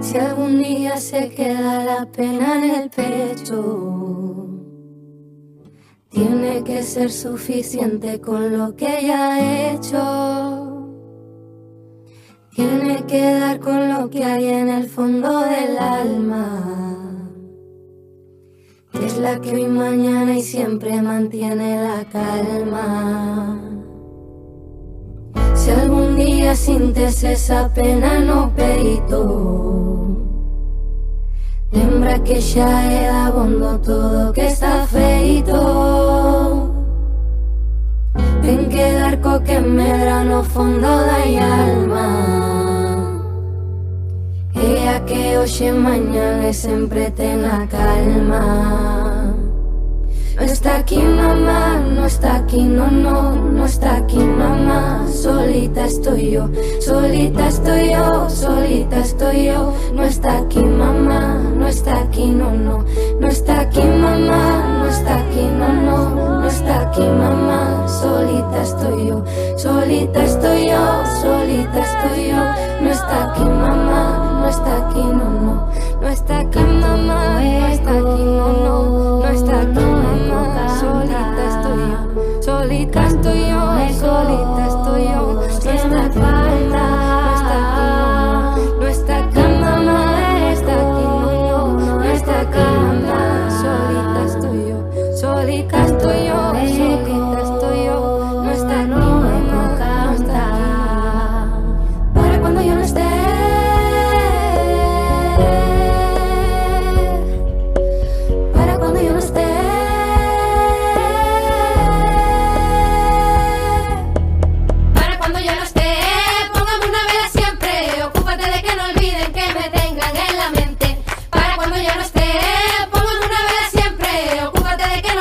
Si algún día se queda la pena en el pecho, tiene que ser suficiente con lo que ella ha hecho. Tiene que dar con lo que hay en el fondo del alma, que es la que hoy, mañana y siempre mantiene la calma. Si algún día sientes esa pena no peito, lembra que xa é dabondo todo que está feito. Ten que dar co que medra no fondo da alma, e a que hoxe mañá e sempre ten a calma. No está aquí mamá, no está aquí, no, no está aquí mamá. Solita estoy yo, solita estoy yo, solita estoy yo. No está aquí mamá, no está aquí, no, no está aquí mamá, no está aquí, no, no está aquí mamá. Solita estoy yo, solita estoy yo, solita estoy yo. No está aquí mamá, no está aquí, no, no está aquí mamá, no está aquí, no, no está aquí mamá. Solita estoy yo, solita estoy yo, solita estoy yo. No está aquí mamá, no está aquí mamá, no está aquí mamá, no está aquí mamá. Solita estoy yo, solita estoy yo, solita estoy yo. No está aquí mamá, no está aquí. Para cuando yo no esté, para cuando yo no esté. Cuando ya no esté, póngame una vela siempre. Ocúpate de que no olviden que me tengan en la mente. Para cuando ya no esté, póngame una vela siempre. Ocúpate de que no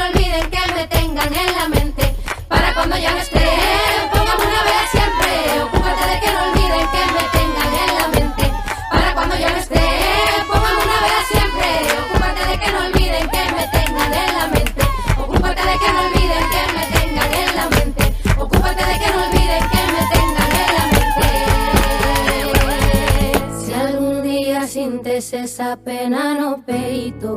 olviden que me tengan en la mente. Ocúpate de que no olviden que me tengan en la mente. Ocúpate de que no olviden que me tengan en la mente. Si algún día sientes esa pena no peito,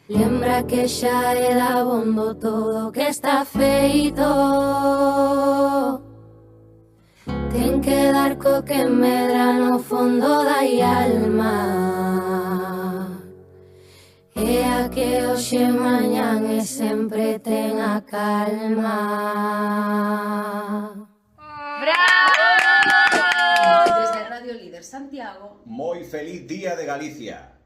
lembra que xa é dabondo todo que está feito. Ten que dar co que medra no fondo da alma, e a que hoxe mañán e sempre ten a calma. ¡Bravo! Desde Radio Líder Santiago, Moi feliz día de Galicia.